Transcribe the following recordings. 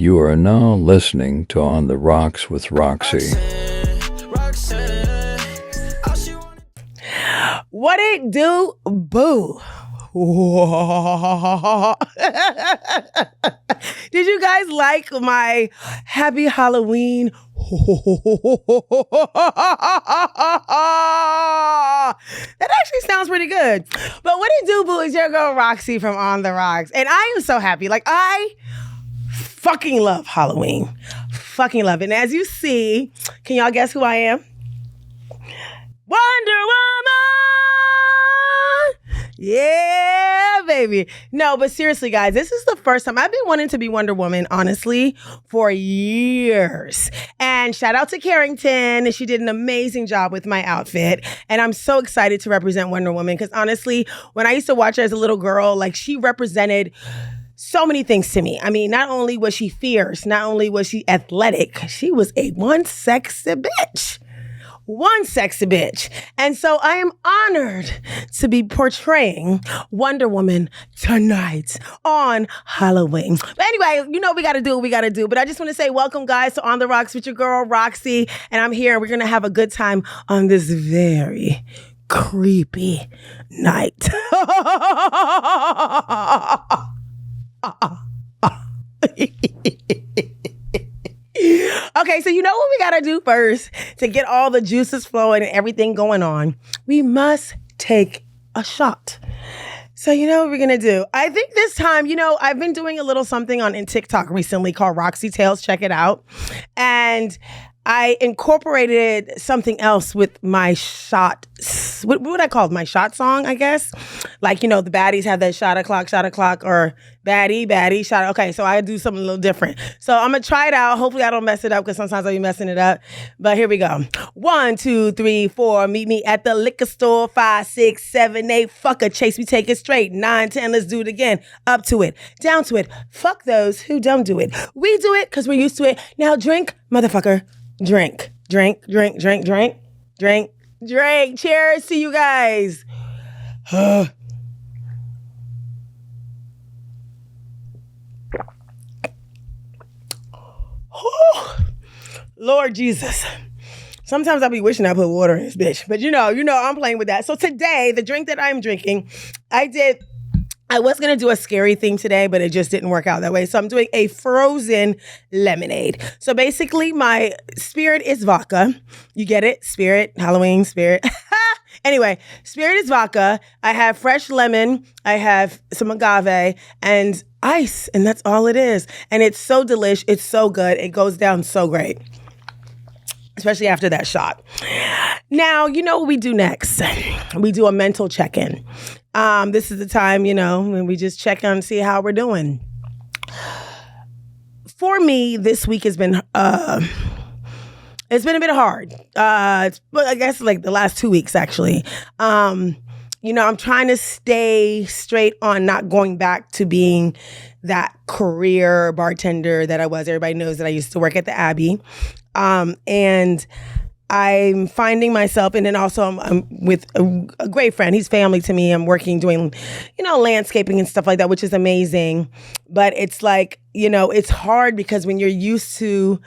You are now listening to On the Rocks with Roxy. What it do, boo? Did you guys like my Happy Halloween? That actually sounds pretty good. But what it do, boo, is your girl Roxy from On the Rocks. And I am so happy. Like, I fucking love Halloween. Fucking love it. And as you see, can y'all guess who I am? Wonder Woman! Yeah, baby. No, but seriously, guys, this is the first time I've been wanting to be Wonder Woman, honestly, for years. And shout out to Carrington. She did an amazing job with my outfit. And I'm so excited to represent Wonder Woman because honestly, when I used to watch her as a little girl, like she represented so many things to me. I mean, not only was she fierce, not only was she athletic, she was a one sexy bitch. One sexy bitch. And so I am honored to be portraying Wonder Woman tonight on Halloween. But anyway, you know we got to do what we got to do. But I just want to say welcome, guys, to On the Rocks with your girl, Roxy. And I'm here. We're going to have a good time on this very creepy night. Okay, so you know what we gotta do first to get all the juices flowing and everything going on? We must take a shot. So you know what we're gonna do? I think this time, you know, I've been doing a little something in TikTok recently called Roxy Tales. Check it out. And I incorporated something else with my shot. What would I call it? My shot song, I guess. Like, you know, the baddies have that shot o'clock, or baddie, shot. Okay, so I do something a little different. So I'm going to try it out. Hopefully I don't mess it up because sometimes I'll be messing it up. But here we go. 1, 2, 3, 4. Meet me at the liquor store. 5, 6, 7, 8. Fuck a chase. We take it straight. 9, 10. Let's do it again. Up to it. Down to it. Fuck those who don't do it. We do it because we're used to it. Now drink, motherfucker. Drink. Cheers to you guys. Lord Jesus. Sometimes I'll be wishing I put water in this bitch. But you know, I'm playing with that. So today, the drink that I'm drinking, I was going to do a scary thing today, but it just didn't work out that way. So I'm doing a frozen lemonade. So basically, my spirit is vodka. You get it? Spirit, Halloween, spirit. Anyway, spirit is vodka. I have fresh lemon. I have some agave and ice. And that's all it is. And it's so delish. It's so good. It goes down so great. Especially after that shot. Now, you know what we do next? We do a mental check-in. This is the time, you know, when we just check on and see how we're doing. For me, this week has been, it's been a bit hard. I guess like the last 2 weeks, actually. You know, I'm trying to stay straight on not going back to being that career bartender that I was. Everybody knows that I used to work at the Abbey. And I'm finding myself, and then also I'm with a great friend. He's family to me. I'm working, doing, you know, landscaping and stuff like that, which is amazing. But it's like, you know, it's hard because when you're used to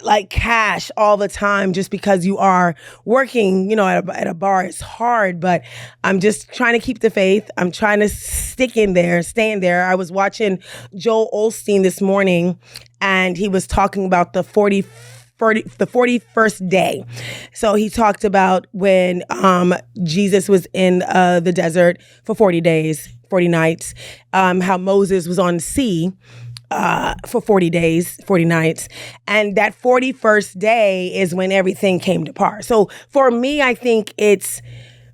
like cash all the time just because you are working, you know, at a bar, it's hard. But I'm just trying to keep the faith. I'm trying to stick in there, stay in there. I was watching Joel Osteen this morning, and he was talking about the 41st day. So he talked about when Jesus was in the desert for 40 days, 40 nights, how Moses was on the sea for 40 days, 40 nights. And that 41st day is when everything came to pass. So for me, I think it's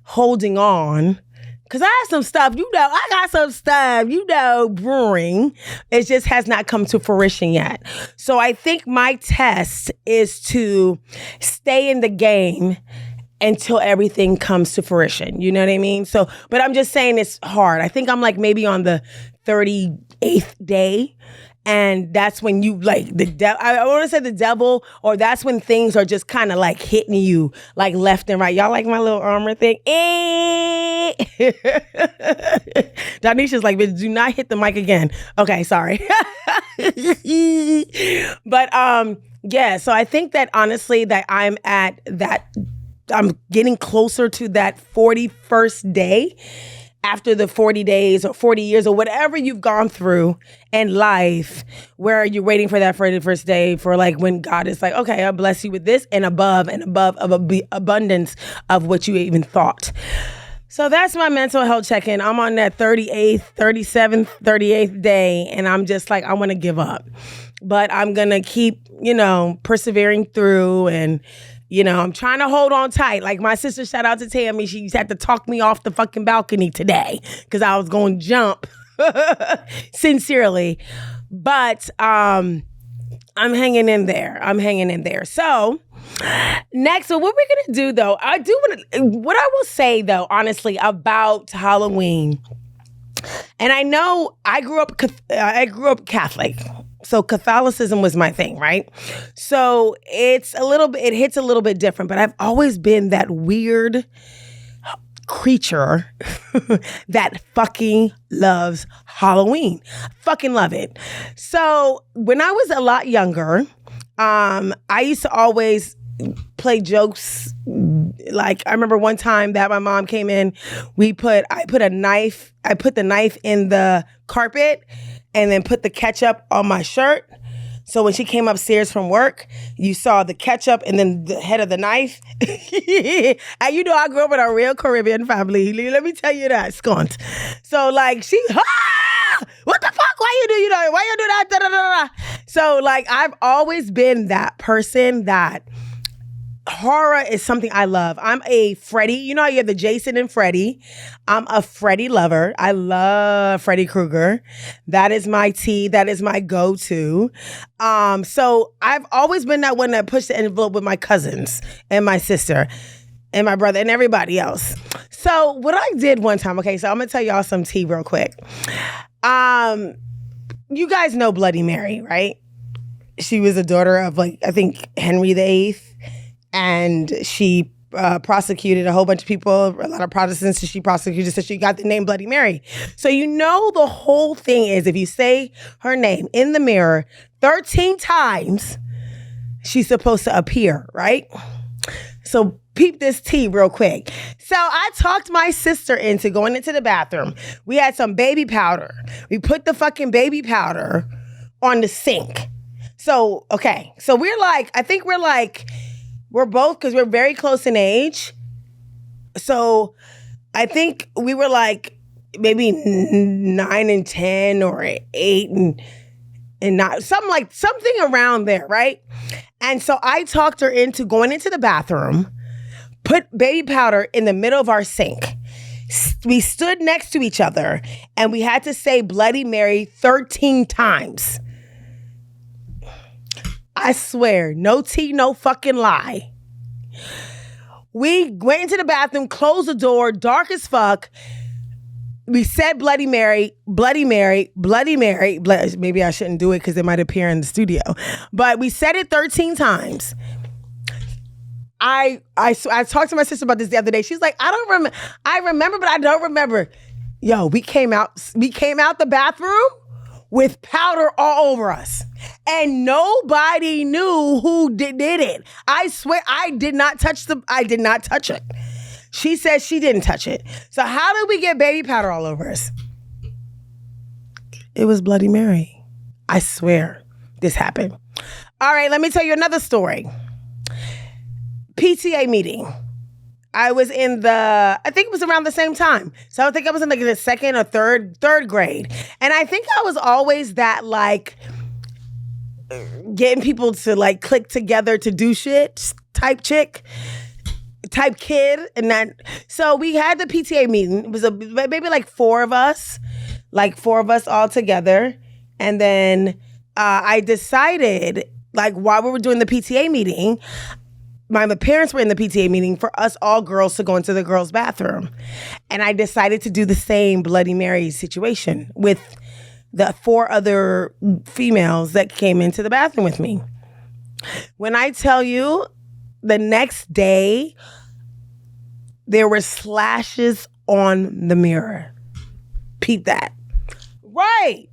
holding on. Because I have some stuff, you know, I got some stuff, you know, brewing. It just has not come to fruition yet. So I think my test is to stay in the game until everything comes to fruition. You know what I mean? So, but I'm just saying it's hard. I think I'm like maybe on the 38th day. And that's when you like the devil. I want to say the devil, or that's when things are just kind of like hitting you like left and right. Y'all like my little armor thing? Donisha's like, but do not hit the mic again. Okay, sorry. But yeah, so I think that honestly that I'm getting closer to that 41st day after the 40 days or 40 years or whatever you've gone through in life, where you're waiting for that 41st day for like when God is like, okay, I'll bless you with this and above of abundance of what you even thought. So that's my mental health check-in. I'm on that 38th day, and I'm just like, I want to give up. But I'm going to keep, persevering through, and, I'm trying to hold on tight. Like my sister, shout out to Tammy, she had to talk me off the fucking balcony today because I was going to jump, sincerely. But I'm hanging in there. So next, so what we're going to do, though, what I will say, though, honestly, about Halloween, and I know I grew up Catholic, so Catholicism was my thing, right? So it hits a little bit different, but I've always been that weird creature that fucking loves Halloween. Fucking love it. So when I was a lot younger, I used to always play jokes. Like I remember one time that my mom came in, I put the knife in the carpet and then put the ketchup on my shirt. So when she came upstairs from work, you saw the ketchup and then the head of the knife. And I grew up in a real Caribbean family. Let me tell you that, skunt. So like what the fuck? Why you do that? Da, da, da, da. So like I've always been that person that horror is something I love. I'm a Freddy. You know how you have the Jason and Freddy? I'm a Freddy lover. I love Freddy Krueger. That is my tea. That is my go-to. So I've always been that one that pushed the envelope with my cousins and my sister and my brother and everybody else. So what I did one time, okay, so I'm going to tell y'all some tea real quick. You guys know Bloody Mary, right? She was a daughter of I think Henry VIII. And she prosecuted a whole bunch of people, a lot of Protestants, she prosecuted, so she got the name Bloody Mary. So the whole thing is if you say her name in the mirror 13 times, she's supposed to appear, right? So peep this tea real quick. So I talked my sister into going into the bathroom. We had some baby powder. We put the fucking baby powder on the sink. So, okay. So we're both, because we're very close in age. So I think we were like maybe 9 and 10 or 8 and 9, something around there, right? And so I talked her into going into the bathroom, put baby powder in the middle of our sink. We stood next to each other and we had to say Bloody Mary 13 times. I swear, no tea, no fucking lie. We went into the bathroom, closed the door, dark as fuck. We said Bloody Mary, Bloody Mary, Bloody Mary. Maybe I shouldn't do it because it might appear in the studio. But we said it 13 times. I talked to my sister about this the other day. She's like, I remember, but I don't remember. Yo, we came out the bathroom with powder all over us. And nobody knew who did it. I swear I did not touch it. She said she didn't touch it. So how did we get baby powder all over us? It was Bloody Mary. I swear this happened. All right, let me tell you another story. PTA meeting. I was I think it was around the same time. So I think I was in the second or third grade. And I think I was always that getting people to click together to do shit type kid. And that, so we had the PTA meeting. It was maybe four of us all together. And then I decided while we were doing the PTA meeting, my parents were in the PTA meeting for us all girls to go into the girls' bathroom. And I decided to do the same Bloody Mary situation with the 4 other females that came into the bathroom with me. When I tell you, the next day, there were slashes on the mirror. Peep that. Right.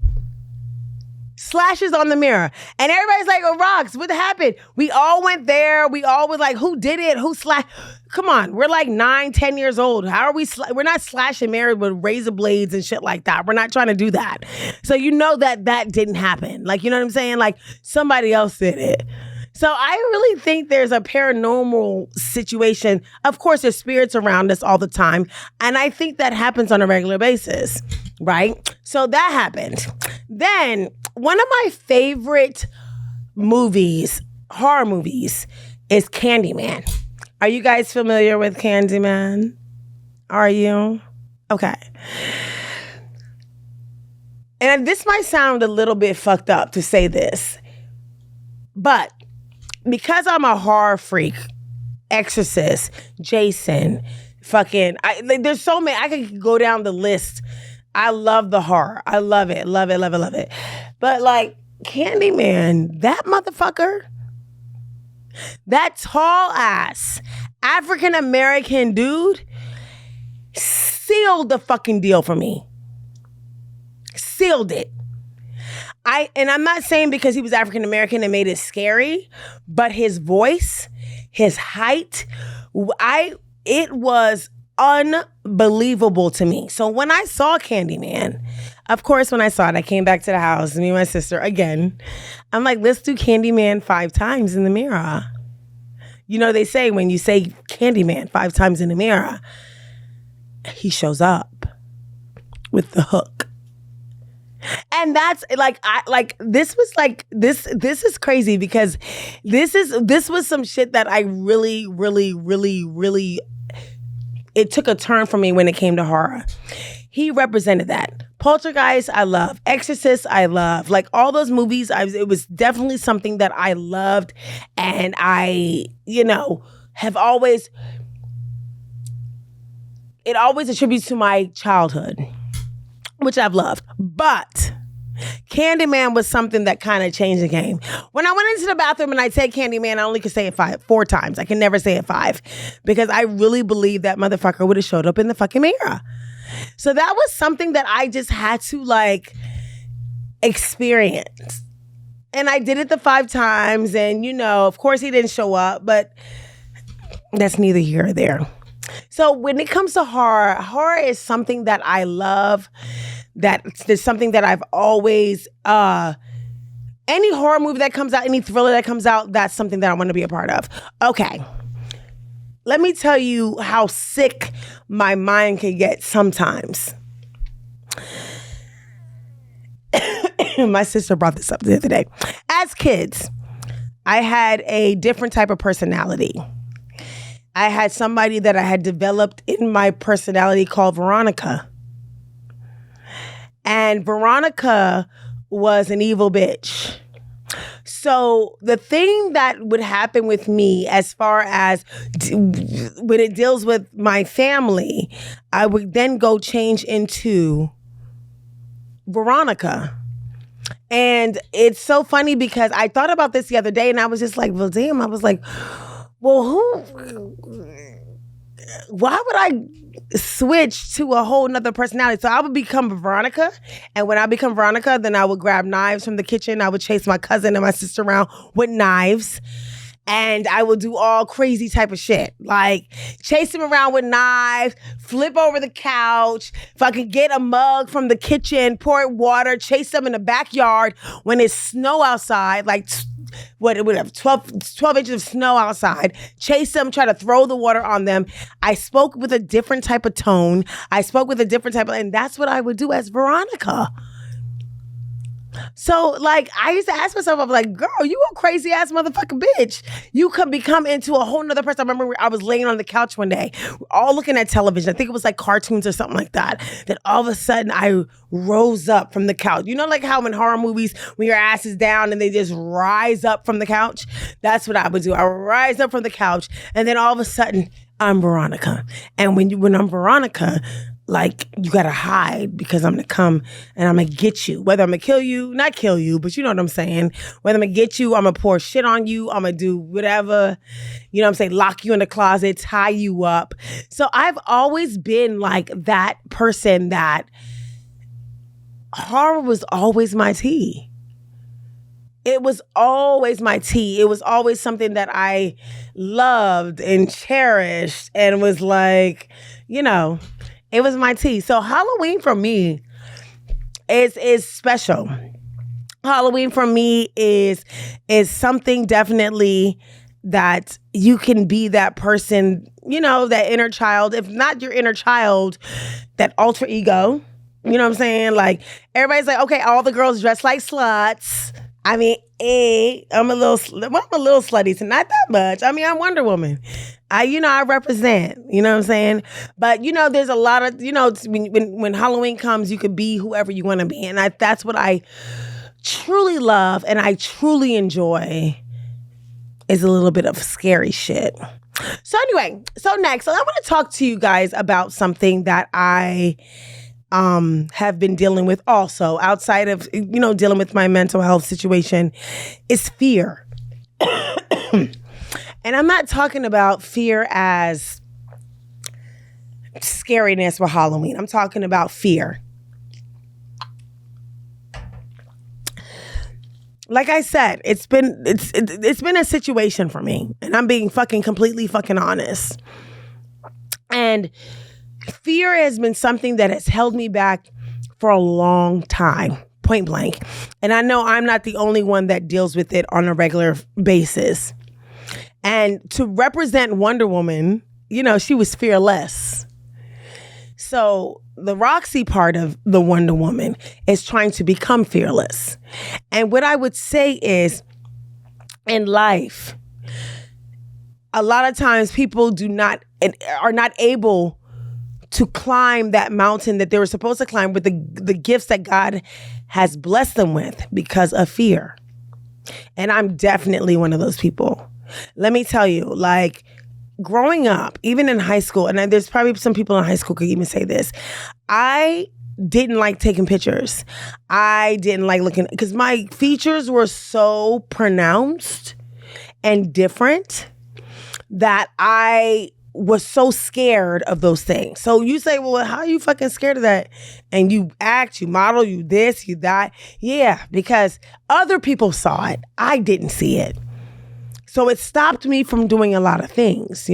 Slashes on the mirror. And everybody's like, oh, Rox, what happened? We all went there. We all was like, who did it? Who slashed? Come on. We're like 9, 10 years old. How are we? We're not slashing mirrors with razor blades and shit like that. We're not trying to do that. So you know that didn't happen. Like, you know what I'm saying? Like, somebody else did it. So I really think there's a paranormal situation. Of course, there's spirits around us all the time. And I think that happens on a regular basis, right? So that happened. Then one of my favorite movies, horror movies, is Candyman. Are you guys familiar with Candyman? Are you? Okay. And this might sound a little bit fucked up to say this, but because I'm a horror freak, Exorcist, Jason, there's so many. I could go down the list. I love the horror. I love it. Love it, love it, love it. But like Candyman, that motherfucker, that tall ass African-American dude sealed the fucking deal for me. Sealed it. And I'm not saying because he was African-American and made it scary, but his voice, his height, it was unbelievable to me. So when I saw Candyman, of course, when I saw it, I came back to the house, me and my sister again. I'm like, let's do Candyman 5 times in the mirror. You know, they say when you say Candyman 5 times in the mirror, he shows up with the hook. And that's this is crazy because this was some shit that I really, it took a turn for me when it came to horror. He represented that. Poltergeist, I love. Exorcist, I love. Like all those movies, it was definitely something that I loved, and I, have always. It always attributes to my childhood, which I've loved. But Candyman was something that kind of changed the game. When I went into the bathroom and I said Candyman, I only could say it 4 times. I can never say it 5 because I really believe that motherfucker would have showed up in the fucking mirror. So that was something that I just had to experience. And I did it the 5 times, and of course he didn't show up, but that's neither here or there. So when it comes to horror is something that I love. That is something that I've always, any horror movie that comes out, any thriller that comes out, that's something that I want to be a part of. Okay. Let me tell you how sick my mind can get sometimes. My sister brought this up the other day. As kids, I had a different type of personality. I had somebody that I had developed in my personality called Veronica. And Veronica was an evil bitch. So the thing that would happen with me as far as when it deals with my family, I would then go change into Veronica. And it's so funny because I thought about this the other day and I was just like, well, damn. I was like, well, why would I switch to a whole nother personality? So I would become Veronica. And when I become Veronica, then I would grab knives from the kitchen. I would chase my cousin and my sister around with knives. And I would do all crazy type of shit. Like chase them around with knives, flip over the couch. If I could get a mug from the kitchen, pour water, chase them in the backyard when it's snow outside, like what it would have 12 inches of snow outside, chase them, try to throw the water on them. I spoke with a different type of tone. And that's what I would do as Veronica. So, I used to ask myself, I'm like, girl, you a crazy ass motherfucking bitch. You could become into a whole nother person. I remember I was laying on the couch one day, all looking at television. I think it was like cartoons or something like that. Then all of a sudden, I rose up from the couch. You know, like how in horror movies, when your ass is down and they just rise up from the couch? That's what I would do. I would rise up from the couch, and then all of a sudden, I'm Veronica. And when I'm Veronica, like you gotta hide because I'm gonna come and I'm gonna get you. Whether I'm gonna kill you, not kill you, but you know what I'm saying. Whether I'm gonna get you, I'm gonna pour shit on you, I'm gonna do whatever, you know what I'm saying, lock you in the closet, tie you up. So I've always been like that person that horror was always my tea. It was always my tea. It was always something that I loved and cherished and was like, you know, it was my tea. So Halloween for me is special. Halloween for me is something definitely that you can be that person, you know, that inner child. If not your inner child, that alter ego. You know what I'm saying? Like everybody's like, okay, all the girls dress like sluts. I mean, I'm a little slutty, so not that much. I mean, I'm Wonder Woman. I represent, you know what I'm saying? But, there's a lot of, when Halloween comes, you can be whoever you want to be. And that's what I truly love and I truly enjoy is a little bit of scary shit. So anyway, next, I want to talk to you guys about something that I have been dealing with also outside of, dealing with my mental health situation is fear. And I'm not talking about fear as scariness for Halloween. I'm talking about fear. Like I said, it's been a situation for me, and I'm being completely honest. And fear has been something that has held me back for a long time, point blank. And I know I'm not the only one that deals with it on a regular basis. And to represent Wonder Woman, she was fearless. So the Roxy part of the Wonder Woman is trying to become fearless. And what I would say is, in life, a lot of times people are not able to climb that mountain that they were supposed to climb with the gifts that God has blessed them with because of fear. And I'm definitely one of those people. Let me tell you, like growing up, even in high school, and there's probably some people in high school could even say this, I didn't like taking pictures. I didn't like looking, because my features were so pronounced and different that I was so scared of those things. So you say, well, how are you fucking scared of that? And you act, you model, you this, you that. Yeah, because other people saw it. I didn't see it. So it stopped me from doing a lot of things,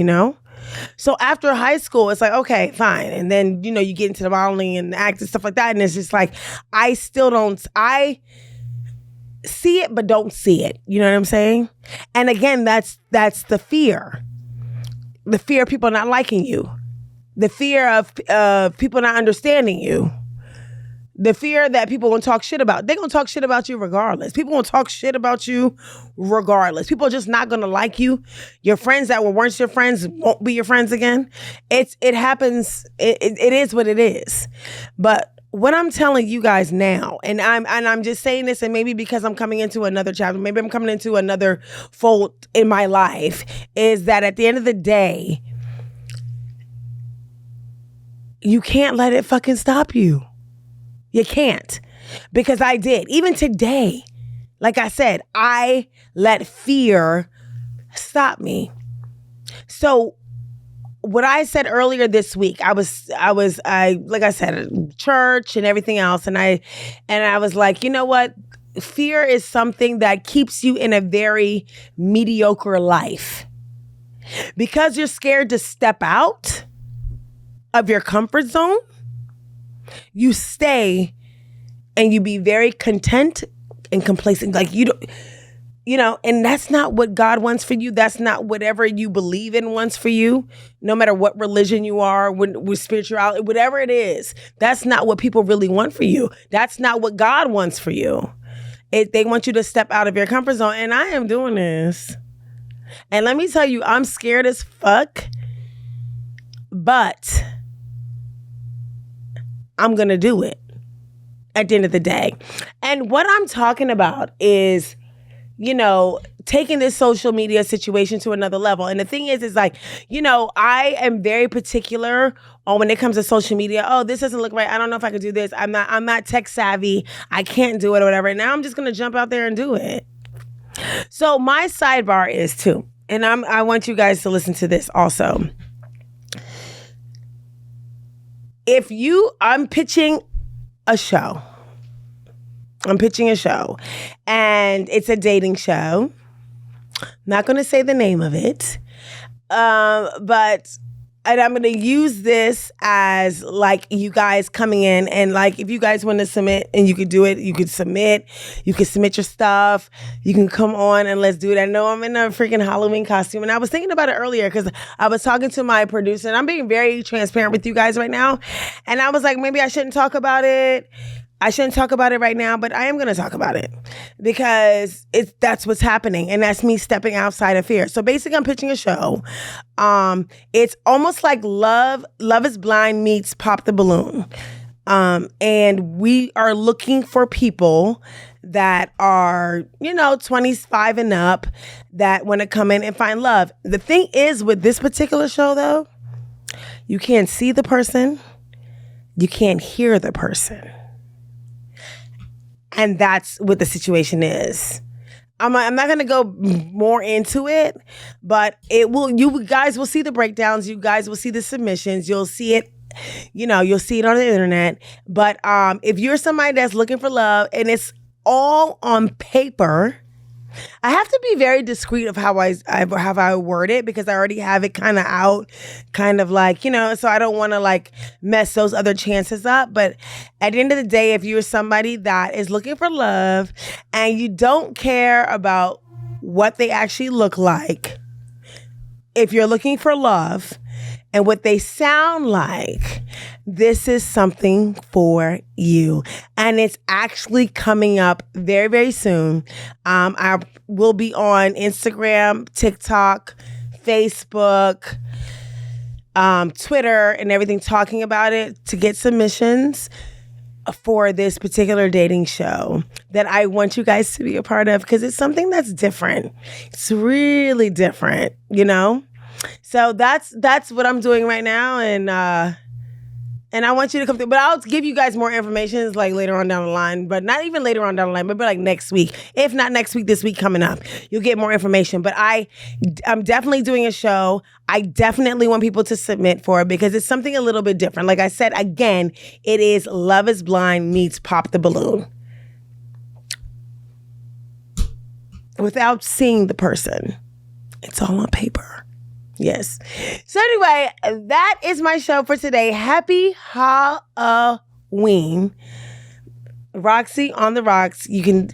So after high school, it's like, okay, fine. And then, you get into the modeling and act and stuff like that. And it's just like, I see it, but don't see it. You know what I'm saying? And again, that's the fear. The fear of people not liking you. The fear of people not understanding you. The fear that people gonna talk shit about. They're gonna talk shit about you regardless. People gonna talk shit about you regardless. People are just not gonna like you. Your friends that weren't your friends won't be your friends again. It happens. It is what it is. But what I'm telling you guys now, and I'm just saying this, and maybe because I'm coming into another chapter, maybe I'm coming into another fold in my life, is that at the end of the day, you can't let it fucking stop you. You can't. Because I did. Even today, like I said, I let fear stop me. So what I said earlier this week, I like I said, church and everything else. And I was like, you know what? Fear is something that keeps you in a very mediocre life. Because you're scared to step out of your comfort zone, you stay and you be very content and complacent. Like and that's not what God wants for you. That's not whatever you believe in wants for you. No matter what religion you are, with spirituality, whatever it is, that's not what people really want for you. That's not what God wants for you. They want you to step out of your comfort zone. And I am doing this. And let me tell you, I'm scared as fuck. But I'm going to do it at the end of the day. And what I'm talking about is, taking this social media situation to another level. And the thing is like, I am very particular on when it comes to social media. Oh, this doesn't look right. I don't know if I could do this. I'm not tech savvy. I can't do it or whatever. Now I'm just going to jump out there and do it. So my sidebar is too, and I want you guys to listen to this also. I'm pitching a show. And it's a dating show. Not going to say the name of it. But I'm going to use this as like you guys coming in and like if you guys want to submit and you could do it, you could submit your stuff. You can come on and let's do it. I know I'm in a freaking Halloween costume and I was thinking about it earlier because I was talking to my producer and I'm being very transparent with you guys right now. And I was like, maybe I shouldn't talk about it. I shouldn't talk about it right now, but I am going to talk about it because that's what's happening. And that's me stepping outside of fear. So basically I'm pitching a show. It's almost like Love is Blind meets Pop the Balloon. And we are looking for people that are, 25 and up that want to come in and find love. The thing is with this particular show though, you can't see the person. You can't hear the person. And that's what the situation is. I'm not going to go more into it, but you guys will see the breakdowns. You guys will see the submissions. You'll see it, you'll see it on the internet. But if you're somebody that's looking for love and it's all on paper, I have to be very discreet of how I word it because I already have it kind of out, kind of like, so I don't want to like mess those other chances up. But at the end of the day, if you're somebody that is looking for love and you don't care about what they actually look like, if you're looking for love and what they sound like, this is something for you. And it's actually coming up very, very soon. I will be on Instagram, TikTok, Facebook, Twitter, and everything talking about it to get submissions for this particular dating show that I want you guys to be a part of because it's something that's different. It's really different, So that's what I'm doing right now, and I want you to come through. But I'll give you guys more information like later on down the line, but not even later on down the line, but like next week. If not next week, this week coming up, you'll get more information. But I'm definitely doing a show. I definitely want people to submit for it because it's something a little bit different. Like I said, again, it is Love is Blind meets Pop the Balloon. Without seeing the person. It's all on paper. Yes. So anyway, that is my show for today. Happy Halloween. Roxy on the Rocks. You can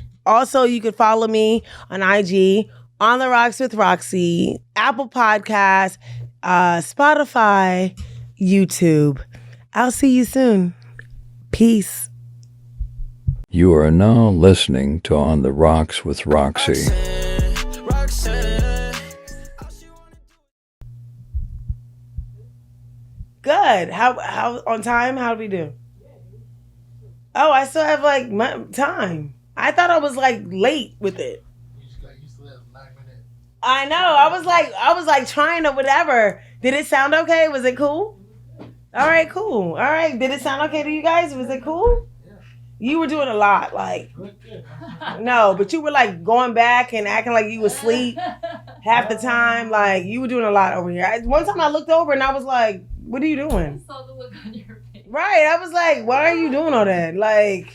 follow me on IG, On the Rocks with Roxy, Apple Podcasts, Spotify, YouTube. I'll see you soon. Peace. You are now listening to On the Rocks with Roxy. Good. How on time? How do we do? Oh, I still have like time. I thought I was like late with it. You still have 9 minutes. I know. I was like trying to whatever. Did it sound okay? Was it cool? All right, cool. All right. Did it sound okay to you guys? Was it cool? Yeah. You were doing a lot, like no, but you were like going back and acting like you were asleep half the time. Like you were doing a lot over here. One time I looked over and I was like, what are you doing? I saw the look on your face. Right. I was like, why are you doing all that? Like,